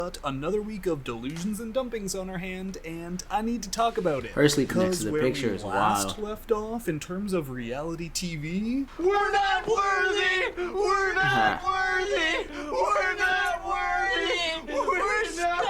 But another week of delusions and dumpings on our hand, and I need to talk about it. Her sleeping next to the picture is last wild. left off in terms of reality TV, We're not worthy! We're not worthy! We're not worthy! We're scum!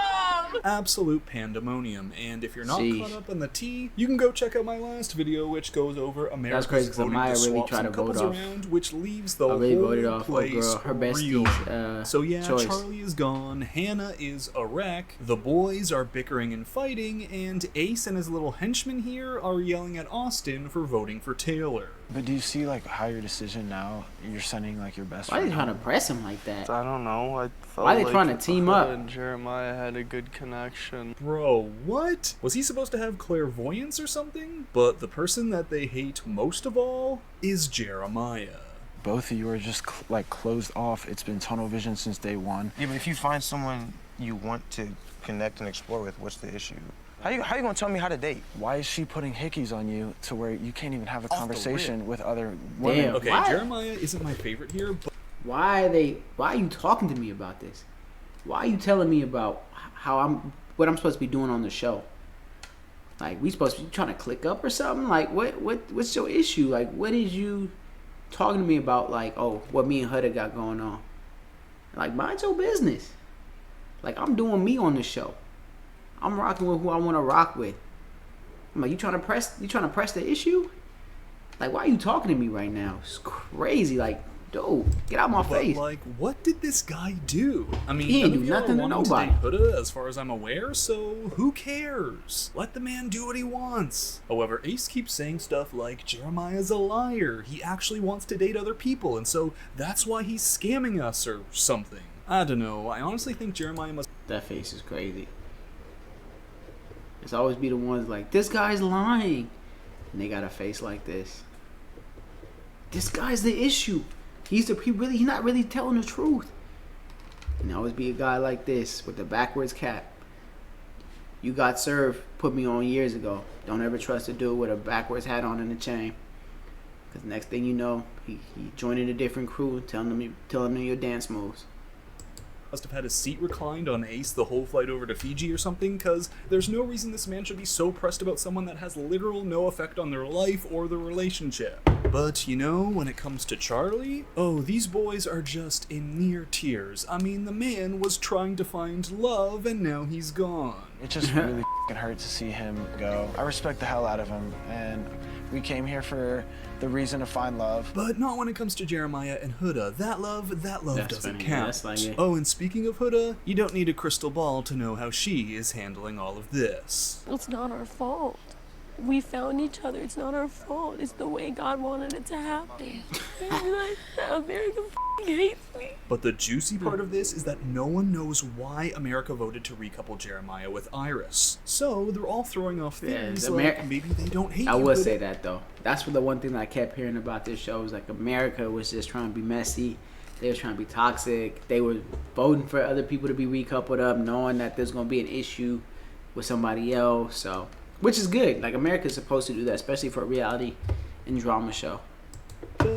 absolute pandemonium. And if you're not Sheesh. caught up on the tea, you can go check out my last video, which goes over America's crazy 'cause voting Amaya to really swap tried some to vote couples off. around, which leaves the I really whole voted off place her real. bestie's So yeah, choice. Charlie is gone, Hannah is a wreck, the boys are bickering and fighting, and Ace and his little henchmen here are yelling at Austin for voting for Taylor. But do you see like how your decision now? You're sending like your best Why are friend. they trying to home? press him like that? I don't know. I felt Why are they like trying to team Huda up? and Jeremiah had a good connection. Bro, what? Was he supposed to have clairvoyance or something? But the person that they hate most of all is Jeremiah. Both of you are just like closed off. It's been tunnel vision since day one. Yeah, but if you find someone you want to connect and explore with, what's the issue? How you gonna tell me how to date? Why is she putting hickeys on you to where you can't even have a the conversation with other women? Damn. Okay, Why? Jeremiah isn't my favorite here, but Why are you talking to me about this? Why are you telling me about what I'm supposed to be doing on the show? Like, we supposed to be trying to click up or something? Like, what's your issue? Like, what is you talking to me about? Like, oh, what me and Huda got going on? Like, mind your business. Like, I'm doing me on the show. I'm rocking with who I want to rock with. I'm like, you trying to press the issue? Like, why are you talking to me right now? It's crazy. Like, dude, get out my face. like, what did this guy do? I mean, He ain't none do of y'all nothing to are wanting nobody. date Huda, as far as I'm aware, so who cares? Let the man do what he wants. However, Ace keeps saying stuff like Jeremiah's a liar. He actually wants to date other people, and so that's why he's scamming us or something. I don't know. I honestly think Jeremiah must. That face is crazy. It's always be the ones like, this guy's lying. And they got a face like this. This guy's the issue. He's not really telling the truth. And always be a guy like this with the backwards cap. You got served, put me on years ago. Don't ever trust a dude with a backwards hat on and a chain. Because next thing you know, he joining a different crew, telling them your dance moves. Must have had his seat reclined on Ace the whole flight over to Fiji or something, because there's no reason this man should be so pressed about someone that has literal no effect on their life or the relationship. But, you know, when it comes to Charlie, oh, these boys are just in near tears. I mean, the man was trying to find love, and now he's gone. It just really f***ing hurt to see him go. I respect the hell out of him, and we came here for the reason to find love. But not when it comes to Jeremiah and Huda. That love That's doesn't funny. count. That's like it. Oh, and speaking of Huda, you don't need a crystal ball to know how she is handling all of this. It's not our fault. We found each other. It's not our fault. It's the way God wanted it to happen. America hates me. But the juicy part of this is that no one knows why America voted to recouple Jeremiah with Iris. So they're all throwing off theories like maybe they don't hate I you, would but say that though. That's the one thing that I kept hearing about this show was like America was just trying to be messy. They were trying to be toxic. They were voting for other people to be recoupled up, knowing that there's gonna be an issue with somebody else. So, which is good. Like America's supposed to do that, especially for a reality and drama show.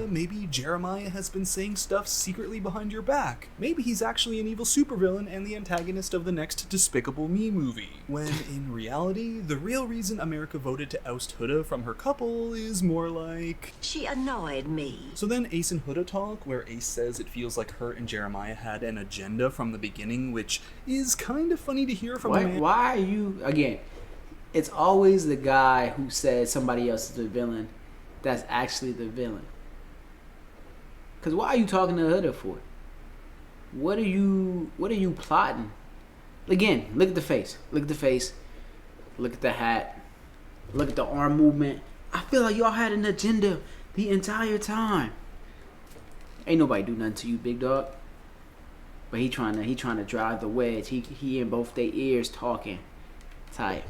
maybe Jeremiah has been saying stuff secretly behind your back. Maybe he's actually an evil supervillain and the antagonist of the next Despicable Me movie. When, in reality, the real reason America voted to oust Huda from her couple is more like... She annoyed me. So then Ace and Huda talk, where Ace says it feels like her and Jeremiah had an agenda from the beginning, which is kind of funny to hear from a man... Why are you... Again, it's always the guy who says somebody else is the villain that's actually the villain. Because why are you talking to Huda for? What are you plotting? Again, look at the face. Look at the face. Look at the hat. Look at the arm movement. I feel like y'all had an agenda the entire time. Ain't nobody do nothing to you, big dog. But he trying to drive the wedge. He in both their ears talking. Tight.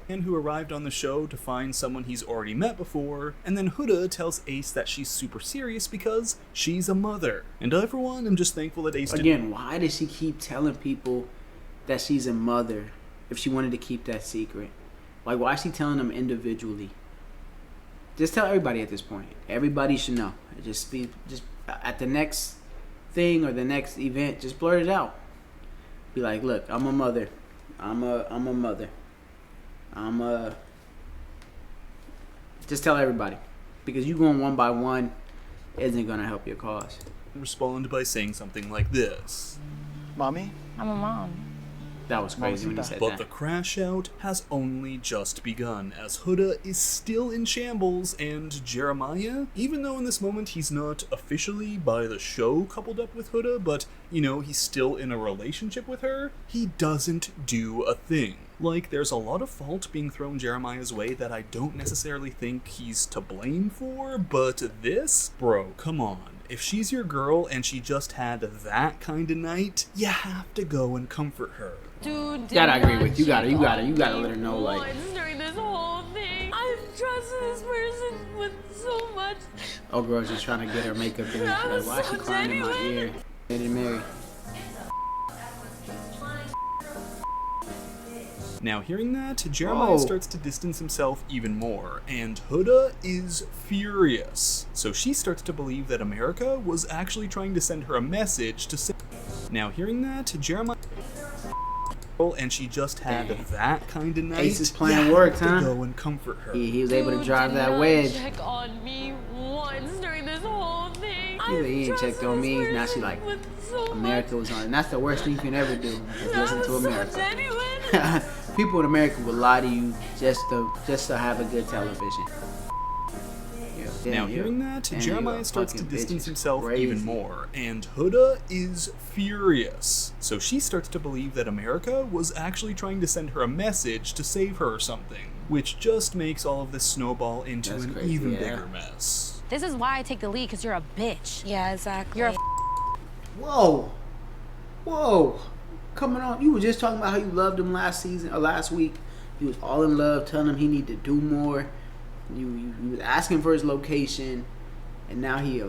Who arrived on the show to find someone he's already met before, and then Huda tells Ace that she's super serious because she's a mother. And I, for one, am just thankful that Ace Again, why does she keep telling people that she's a mother if she wanted to keep that secret? Like, why is she telling them individually? Just tell everybody at this point. Everybody should know. Just at the next thing or the next event, just blurt it out. Be like, look, I'm a mother. I'm a mother. Just tell everybody. Because you going one by one isn't going to help your cause. Respond by saying something like this. Mommy? I'm a mom. That was crazy when he said But that. the crash out has only just begun, as Huda is still in shambles, and Jeremiah, even though in this moment he's not officially by the show coupled up with Huda, but, you know, he's still in a relationship with her, he doesn't do a thing. Like, there's a lot of fault being thrown Jeremiah's way that I don't necessarily think he's to blame for, but this? Bro, come on. If she's your girl and she just had that kind of night, you have to go and comfort her. Dude, That I agree with. You did not gotta cheat let on her me know, like- once during this whole thing. I've trusted this person with so much. Oh, girl's just trying to get her makeup done. She's That like, was why is she so crying in my genuine. ear? Lady Mary. Now, hearing that, Jeremiah Whoa. starts to distance himself even more, and Huda is furious. So she starts to believe that America was actually trying to send her a message to say. Now, hearing that, Jeremiah. And she just had that kind of night. Ace's plan you worked, have to huh? go and comfort her. He was able to Dude drive did that not wedge. check on me once during this whole thing. He like, he ain't checked on me. Now she like, America was on. And that's the worst thing you can ever do. Is listen to America. Genuine. People in America will lie to you just to have a good television. Yeah, Now, yeah. hearing that, Damn, you Jeremiah a starts to fucking distance bitch. himself Crazy. even more, and Huda is furious. So she starts to believe that America was actually trying to send her a message to save her or something, which just makes all of this snowball into That's an crazy, even yeah. bigger mess. This is why I take the lead, because you're a bitch. Yeah, exactly. You're a Whoa, whoa, coming on! You were just talking about how you loved him last season or last week. You was all in love, telling him he need to do more. You was asking for his location, and now he a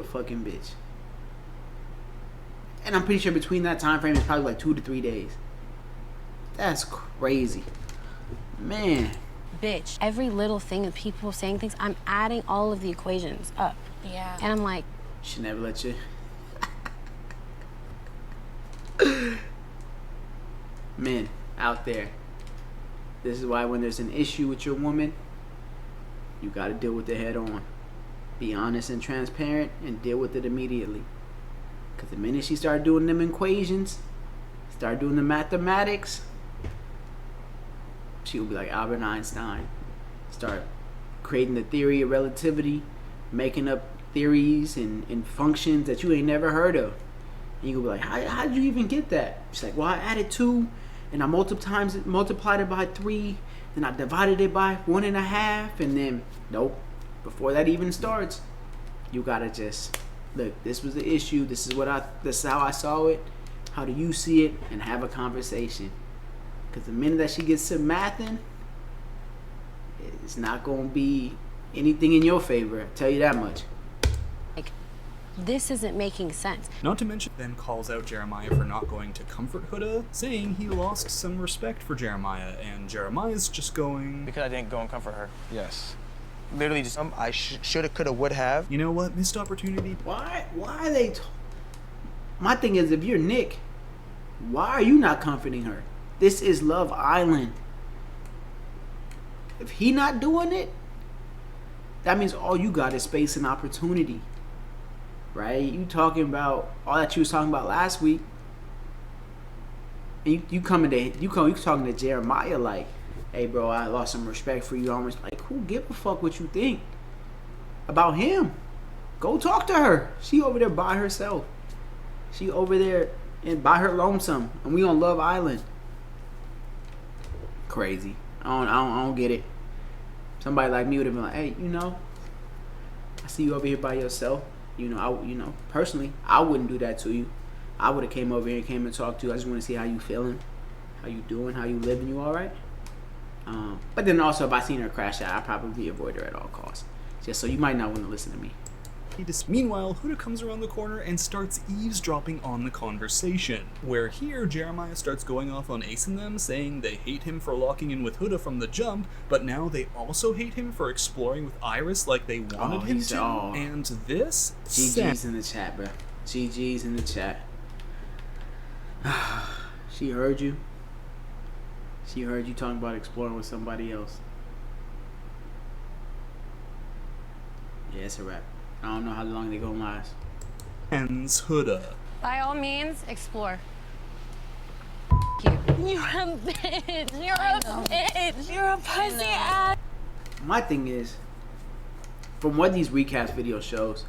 fucking bitch. And I'm pretty sure between that time frame, it's probably like 2 to 3 days. That's crazy, man. bitch. Every little thing of people saying things, I'm adding all of the equations up. Yeah. And I'm like, Should never let you. Men out there, this is why when there's an issue with your woman, you got to deal with it head on. Be honest and transparent and deal with it immediately. Because the minute she start doing them equations, start doing the mathematics, she will be like Albert Einstein. Start creating the theory of relativity, making up theories and functions that you ain't never heard of. And you will be like, how did you even get that? She's like, well, I added 2 and I multiplied it by 3, then I divided it by 1.5, and then nope. Before that even starts, you gotta just look. This was the issue. This is how I saw it. How do you see it? And have a conversation. Because the minute that she gets to mathing, it's not gonna be anything in your favor. I tell you that much. this isn't making sense. Not to mention, then calls out Jeremiah for not going to comfort Huda, saying he lost some respect for Jeremiah, and Jeremiah's just going, Because I didn't go and comfort her. Yes. Literally just, I shoulda, coulda, would have. you know what, missed opportunity. Why are they? My thing is, if you're Nick, why are you not comforting her? This is Love Island. If he not doing it, that means all you got is space and opportunity, right? You talking about all that you was talking about last week, and you talking to Jeremiah like, hey bro, I lost some respect for you. Almost like, who give a fuck what you think about him? Go talk to her. She over there by herself. She over there and by her lonesome, and we on Love Island. Crazy. I don't get it. Somebody like me would have been like, hey, I see you over here by yourself. Personally, I wouldn't do that to you. I would have came over here and came and talked to you. I just want to see how you feeling, how you doing, how you living. You all right? But then also, if I seen her crash out, I'd probably avoid her at all costs. Just so you might not want to listen to me. Meanwhile, Huda comes around the corner and starts eavesdropping on the conversation, where here Jeremiah starts going off on Ace and them, saying they hate him for locking in with Huda from the jump, but now they also hate him for exploring with Iris like they wanted him to, and this... GG's in the chat, bro. GG's in the chat. She heard you. She heard you talking about exploring with somebody else. Yeah, it's a wrap. I don't know how long they gonna last. Hence Huda. By all means, explore. You. You're a bitch. You're a bitch. You're a pussy ass. My thing is, from what these recap video shows,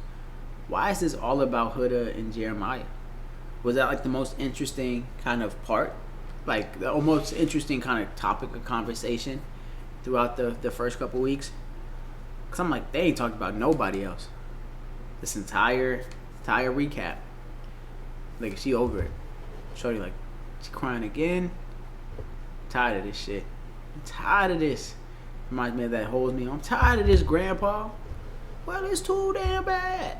why is this all about Huda and Jeremiah? Was that like the most interesting kind of part? Like the most interesting kind of topic of conversation throughout the first couple weeks? Cause I'm like, they ain't talked about nobody else. This entire recap. Like, she over it. Shorty like, she crying again. Tired of this shit. I'm tired of this. Reminds me of that holds me. I'm tired of this, Grandpa. Well, it's too damn bad.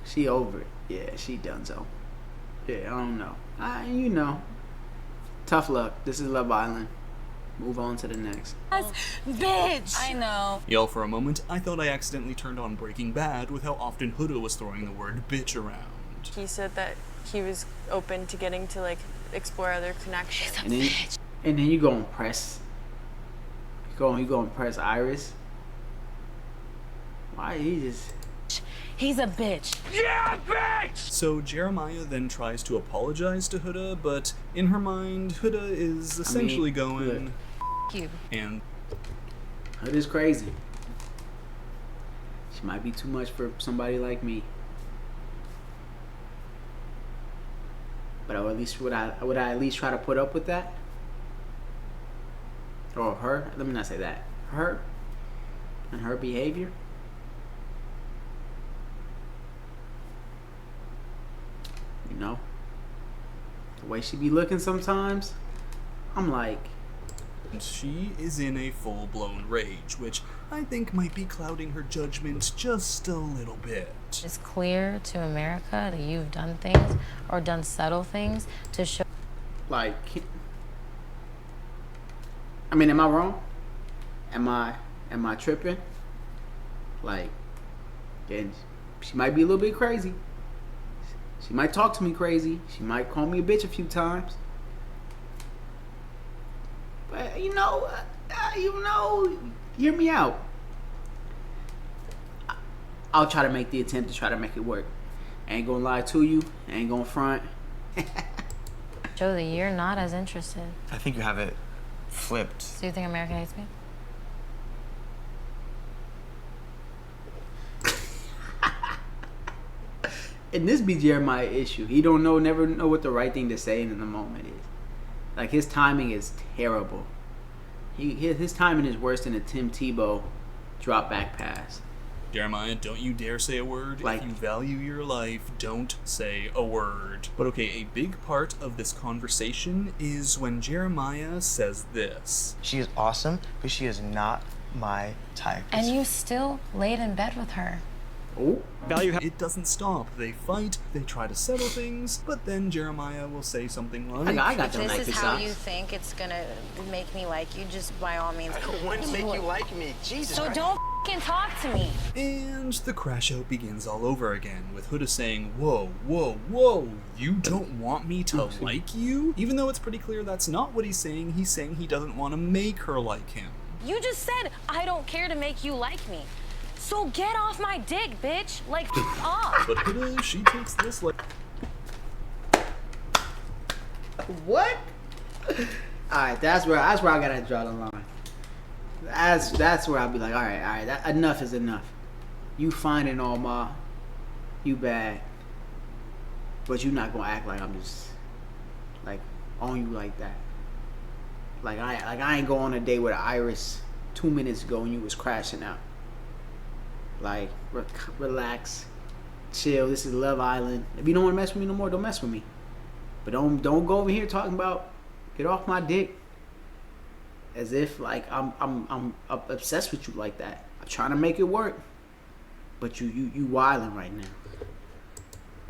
She over it. Yeah, she done so. Yeah, I don't know. You know. Tough luck. This is Love Island. Move on to the next. Bitch. I know. Y'all, for a moment, I thought I accidentally turned on Breaking Bad with how often Huda was throwing the word bitch around. He said that he was open to getting to like explore other connections. And then you go and press. You go and press Iris. Why he just? He's a bitch. So Jeremiah then tries to apologize to Huda, but in her mind, Huda is essentially going, You. and Huda's crazy. She might be too much for somebody like me. But at least would I at least try to put up with that? Or her? Let me not say that. Her and her behavior. You know, the way she be looking sometimes, I'm like, she is in a full-blown rage, which I think might be clouding her judgment just a little bit. It's clear to America that you've done things or done subtle things to show. like, I mean, am I wrong? Am I tripping? Like, and she might be a little bit crazy. She might talk to me crazy. She might call me a bitch a few times. But hear me out. I'll try to make the attempt to try to make it work. I ain't gonna lie to you. I ain't gonna front. Show that you're not as interested. I think you have it flipped. So you think America hates me? And this be Jeremiah's issue. He never know what the right thing to say in the moment is. Like, his timing is terrible. His timing is worse than a Tim Tebow drop back pass. Jeremiah, don't you dare say a word. Like- If you value your life, don't say a word. But okay, a big part of this conversation is when Jeremiah says this. She is awesome, but she is not my type. And you still laid in bed with her. Oh, It doesn't stop. They fight, they try to settle things, but then Jeremiah will say something like, I got them This like is this how socks. you think it's gonna make me like you, just by all means. want to make you like me. Jesus So Christ. don't f***ing talk to me. And the crash out begins all over again, with Huda saying, whoa, whoa, whoa, you don't want me to like you? Even though it's pretty clear that's not what he's saying he doesn't want to make her like him. You just said I don't care to make you like me. So get off my dick, bitch. Like, off. But Huda, she takes this like, What? Alright, that's where I gotta draw the line. That's where I'll be like, alright, that enough is enough. You fine and all, ma. You bad. But you not gonna act like I'm just like on you like that. Like I ain't go on a date with Iris 2 minutes ago when you was crashing out. Like, relax, chill. This is Love Island. If you don't want to mess with me no more, don't mess with me. But don't go over here talking about get off my dick, as if like I'm obsessed with you like that. I'm trying to make it work, but you wilding right now.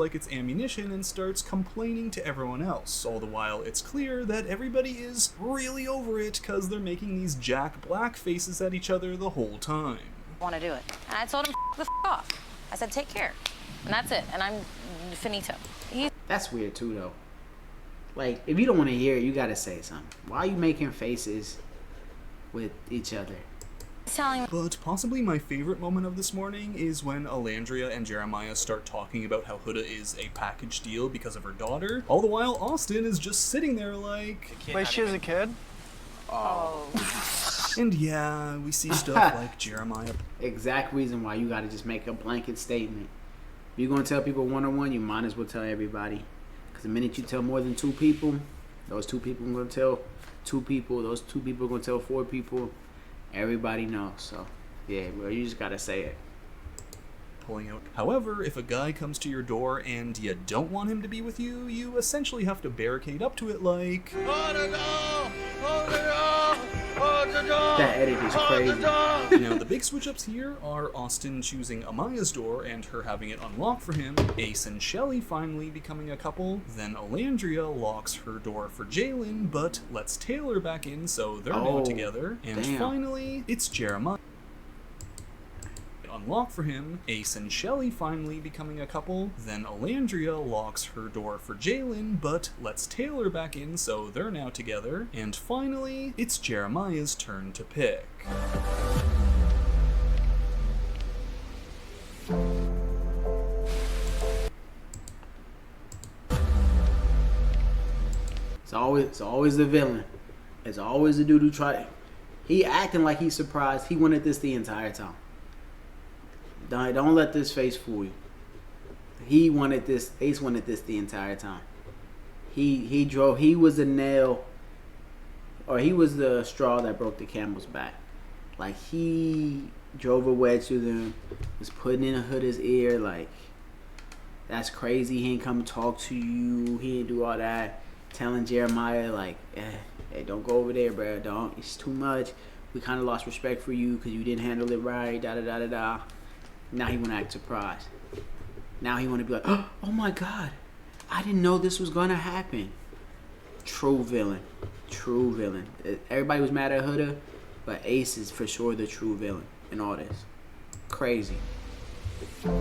like it's ammunition and starts complaining to everyone else. All the while, it's clear that everybody is really over it because they're making these Jack Black faces at each other the whole time. Want to do it. And I told him, the f*** off. I said, take care. And that's it. And I'm finito. That's weird too, though. Like, if you don't want to hear it, you gotta say something. Why are you making faces with each other? But possibly my favorite moment of this morning is when Alandria and Jeremiah start talking about how Huda is a package deal because of her daughter. All the while, Austin is just sitting there like... Wait, she has a kid? And yeah, we see stuff like Jeremiah... Exact reason why you gotta just make a blanket statement. If you're gonna tell people one-on-one, you might as well tell everybody. Because the minute you tell more than 2 people, those 2 people are gonna tell 2 people, those 2 people are gonna tell 4 people. Everybody knows, so yeah, bro, you just gotta say it. Pulling out. However, if a guy comes to your door and you don't want him to be with you, you essentially have to barricade up to it like... That edit is crazy. Now, the big switch-ups here are Austin choosing Amaya's door and her having it unlocked for him, Ace and Shelly finally becoming a couple, then Alandria locks her door for Jalen, but lets Taylor back in so they're now together, and finally, it's Jeremiah. Unlocked for him, Ace and Shelly finally becoming a couple, then Alandria locks her door for Jalen, but lets Taylor back in so they're now together, and finally, it's Jeremiah's turn to pick. It's always the villain. It's always the dude who tried. He acting like he's surprised. He wanted this the entire time. Don't let this face fool you. He wanted this. Ace wanted this the entire time. He drove. He was the nail, or he was the straw that broke the camel's back. Like, he drove a wedge through them. Was putting in Huda's ear. Like, that's crazy. He ain't come talk to you. He ain't do all that. Telling Jeremiah like, hey, don't go over there, bro. Don't. It's too much. We kind of lost respect for you because you didn't handle it right. Da da da da da. Now he want to act surprised. Now he want to be like, oh my God, I didn't know this was going to happen. True villain. True villain. Everybody was mad at Huda, but Ace is for sure the true villain in all this. Crazy. Look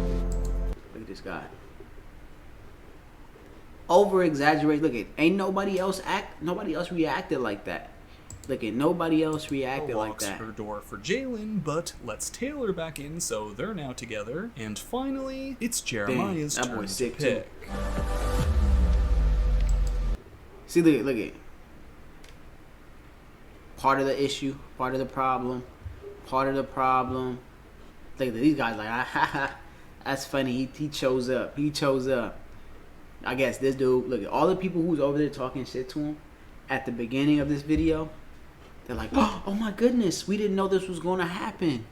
at this guy. Over exaggerate. Look at, ain't nobody else reacted like that. Look at, nobody else reacted like that. Locks her door for Jalen, but lets Taylor back in so they're now together. And finally, it's Jeremiah's turn to pick. See, look at. Part of the issue, part of the problem, part of the problem. Look at these guys like, that's funny. He chose up. He chose up. I guess this dude, look at all the people who's over there talking shit to him at the beginning of this video. They're like, oh my goodness, we didn't know this was going to happen.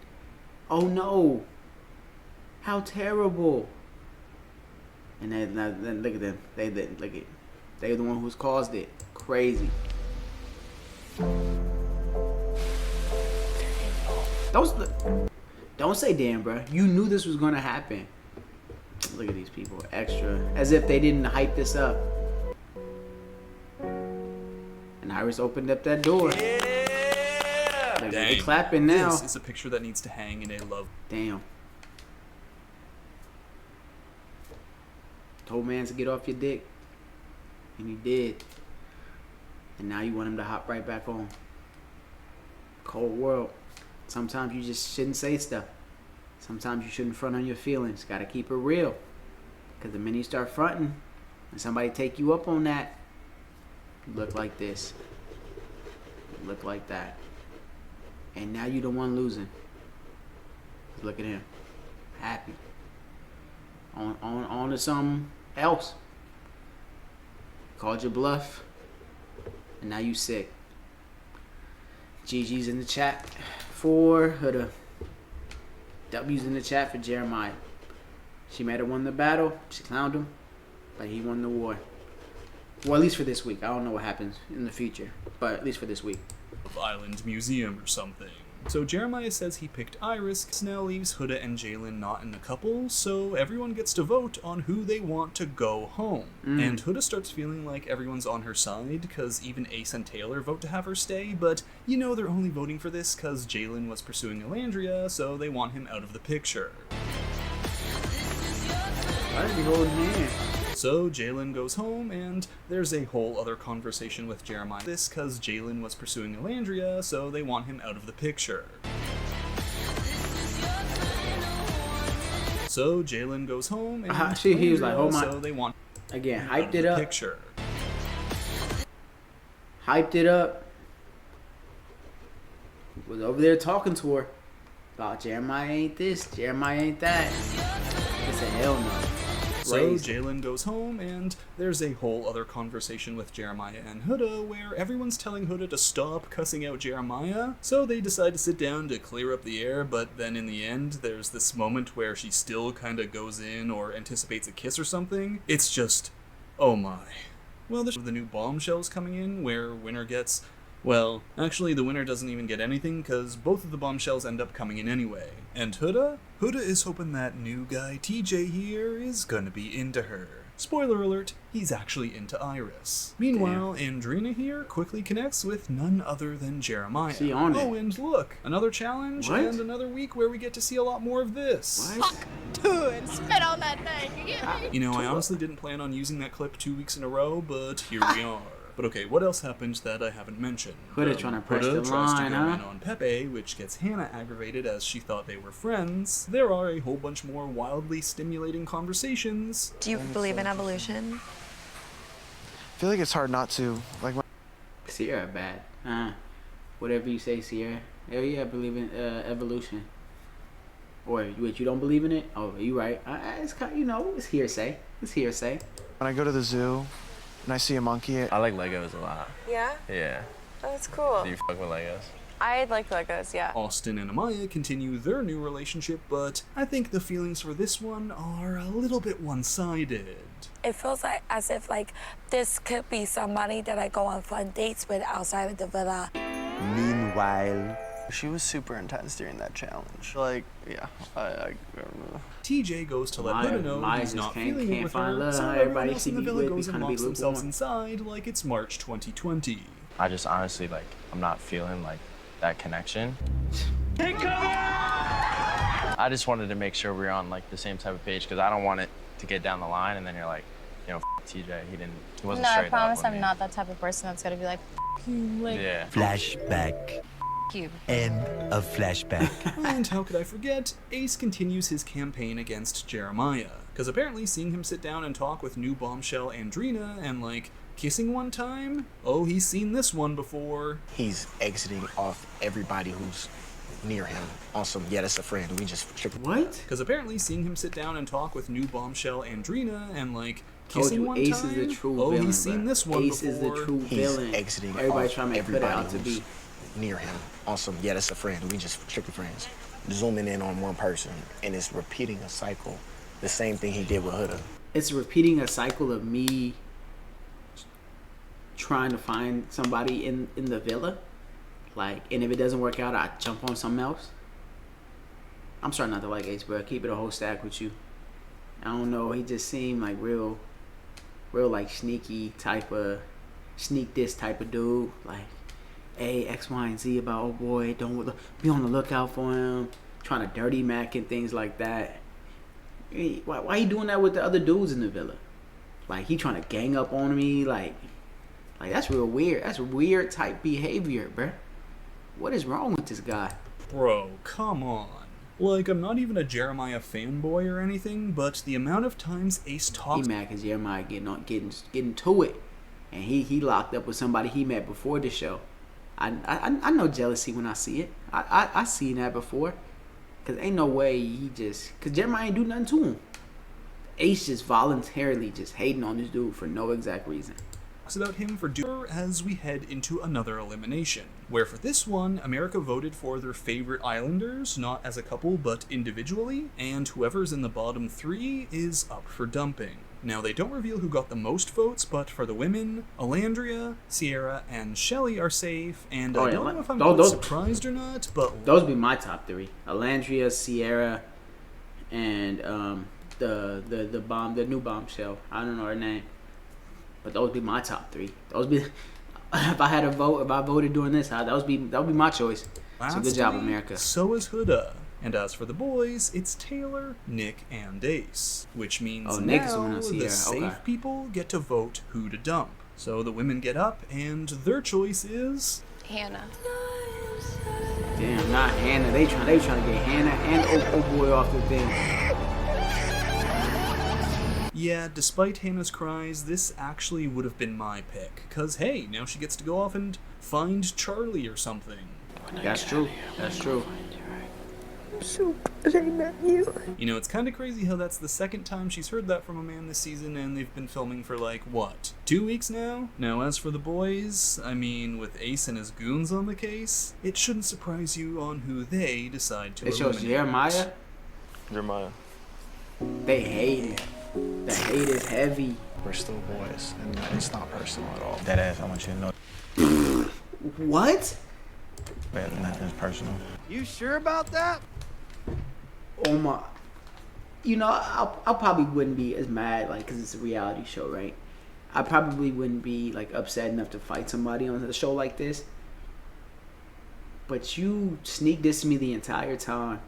Oh no. How terrible. And then look at them. They're the one who's caused it. Crazy. Don't say damn, bro. You knew this was going to happen. Look at these people. Extra. As if they didn't hype this up. And Iris opened up that door. They're clapping now. This is a picture that needs to hang in a love. Damn. Told man to get off your dick. And he did. And now you want him to hop right back on. Cold world. Sometimes you just shouldn't say stuff. Sometimes you shouldn't front on your feelings. Gotta keep it real. Because the minute you start fronting, and somebody take you up on that, you look like this. You look like that. And now you the one losing. Look at him. Happy. On to something else. Called your bluff. And now you sick. GG's in the chat for Huda. W's in the chat for Jeremiah. She might have won the battle. She clowned him. But he won the war. Well, at least for this week. I don't know what happens in the future. But at least for this week. Of Island Museum or something. So Jeremiah says he picked Iris. This now leaves Huda and Jalen not in the couple, so everyone gets to vote on who they want to go home. And Huda starts feeling like everyone's on her side, because even Ace and Taylor vote to have her stay, but you know they're only voting for this because Jalen was pursuing Alandria, so they want him out of the picture. Why is he holding hands? So Jalen goes home, and there's a whole other conversation with Jeremiah. This because Jalen was pursuing Elandria, so they want him out of the picture. So Jalen goes home, and he was like, "Oh my!" So they want Again, him out hyped of it the up. picture. Hyped it up. Was over there talking to her about Jeremiah ain't this, Jeremiah ain't that. I said, hell no. So Raised. Jalen goes home, and there's a whole other conversation with Jeremiah and Huda where everyone's telling Huda to stop cussing out Jeremiah. So they decide to sit down to clear up the air, but then in the end, there's this moment where she still kind of goes in or anticipates a kiss or something. It's just, oh my. Well, there's the new bombshells coming in where winner gets... Well, actually, the winner doesn't even get anything because both of the bombshells end up coming in anyway. And Huda? Huda is hoping that new guy TJ here is gonna be into her. Spoiler alert, he's actually into Iris. Meanwhile, Andrina here quickly connects with none other than Jeremiah. See on it. Oh, and look, another challenge What? and another week where we get to see a lot more of this. What? Dude, spit on that thing. You get me? You know, I honestly didn't plan on using that clip 2 weeks in a row, but here we are. But okay, what else happened that I haven't mentioned? Huda trying to press Huda the tries line, to go in huh? on Pepe, which gets Hannah aggravated as she thought they were friends. There are a whole bunch more wildly stimulating conversations. Do you believe in evolution? I feel like it's hard not to. Like when Sierra bad. Whatever you say, Sierra. Hell yeah, I believe in evolution. Or wait, you don't believe in it? Oh, you right. It's kind of, you know, it's hearsay. It's hearsay. I go to the zoo and I see a monkey. I like Legos a lot. Yeah? Yeah. Oh, that's cool. Do you fuck with Legos? I like Legos, yeah. Austin and Amaya continue their new relationship, but I think the feelings for this one are a little bit one-sided. It feels like as if like this could be somebody that I go on fun dates with outside of the villa. Meanwhile, She was super intense during that challenge. Like, yeah, I don't know. TJ goes to let Huda know Maya he's just not can't feeling it with find her, love. so Everybody everyone else she in the be villa with goes be and kinda be locks themselves lukewarm. inside like it's March 2020. I just honestly, like, I'm not feeling, like, that connection. I just wanted to make sure we were on, like, the same type of page because I don't want it to get down the line and then you're like, you know, TJ, he wasn't No, I straight up promise with I'm me. not that type of person that's gonna be like, like Yeah. flashback. you. End of flashback. And how could I forget, Ace continues his campaign against Jeremiah. Because apparently seeing him sit down and talk with new bombshell Andrina and, like, kissing one time? Oh, he's seen this one before. He's exiting off everybody who's near him. Also, yeah, that's a friend. We just What? Because apparently seeing him sit down and talk with new bombshell Andrina and, like, Told kissing you, one Ace time? is the true oh, villain. he's seen bro. this one Ace before. is the true He's villain. exiting Everybody off trying to put it everybody out to who's be. near him. Also, yeah, that's a friend. We just strictly friends. Zooming in on one person, and it's repeating a cycle. The same thing he did with Huda. It's repeating a cycle of me trying to find somebody in the villa. Like, and if it doesn't work out, I jump on something else. I'm starting not to like Ace, bro. Keep it a whole stack with you. I don't know. He just seemed like real like sneaky type of, sneak this type of dude. Like, hey, X, Y, and Z about, oh boy, don't be on the lookout for him. Trying to dirty Mac and things like that. Hey, why you doing that with the other dudes in the villa? Like, he trying to gang up on me. Like that's real weird. That's weird type behavior, bruh. What is wrong with this guy? Bro, come on. Like, I'm not even a Jeremiah fanboy or anything, but the amount of times Ace He talks... mad because Jeremiah getting to it, and he locked up with somebody he met before the show. I know jealousy when I see it. I seen that before, cause ain't no way cause Jeremiah ain't do nothing to him. Ace just voluntarily just hating on this dude for no exact reason. about him for doing as we head into another elimination, where for this one, America voted for their favorite islanders, not as a couple but individually, and whoever's in the bottom 3 is up for dumping. Now, they don't reveal who got the most votes, but for the women, Elandria, Sierra, and Shelly are safe, and I don't know if I'm surprised or not, but... Those would be my top 3. Elandria, Sierra, and the new bombshell. I don't know her name. But those would be my top 3. Those be if I voted during this, that would be my choice. So good job, America. So is Huda. And as for the boys, it's Taylor, Nick, and Ace. Which means Oh, Nick is the now one that's the here. safe Okay. people get to vote who to dump. So the women get up, and their choice is... Hannah. Damn, not Hannah. They trying to get Hannah and oh boy off the thing. Yeah, despite Hannah's cries, this actually would have been my pick. Cause hey, now she gets to go off and find Charlie or something. That's true. That's true. So glad I met you. You know, it's kind of crazy how that's the second time she's heard that from a man this season, and they've been filming for like, what, 2 weeks now? Now, as for the boys, I mean, with Ace and his goons on the case, it shouldn't surprise you on who they decide to It shows eliminate. Jeremiah. Jeremiah. They hate it. The hate is heavy. We're still boys, and it's not personal at all. That ass, I want you to know. What? But nothing's personal. You sure about that? Oh my. You know, I probably wouldn't be as mad, like, because it's a reality show, right? I probably wouldn't be, like, upset enough to fight somebody on a show like this. But you sneak this to me the entire time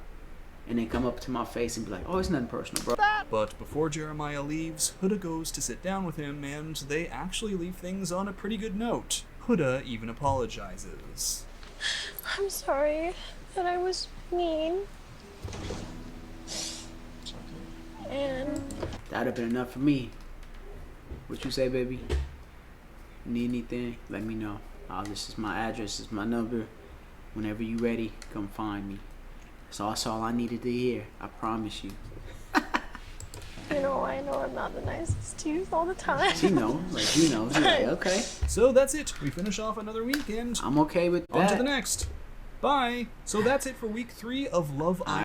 and then come up to my face and be like, oh, it's nothing personal, bro. But before Jeremiah leaves, Huda goes to sit down with him, and they actually leave things on a pretty good note. Huda even apologizes. I'm sorry that I was mean. And That'd have been enough for me. What you say, baby? Need anything? Let me know. This is my address. This is my number. Whenever you ready, come find me. That's all I needed to hear. I promise you. you know, I know I'm not the nicest to you all the time. She knows. Like, you know. She's like, okay. So that's it. We finish off another weekend. I'm okay with that. On to the next. Bye. So that's it for week 3 of Love Island.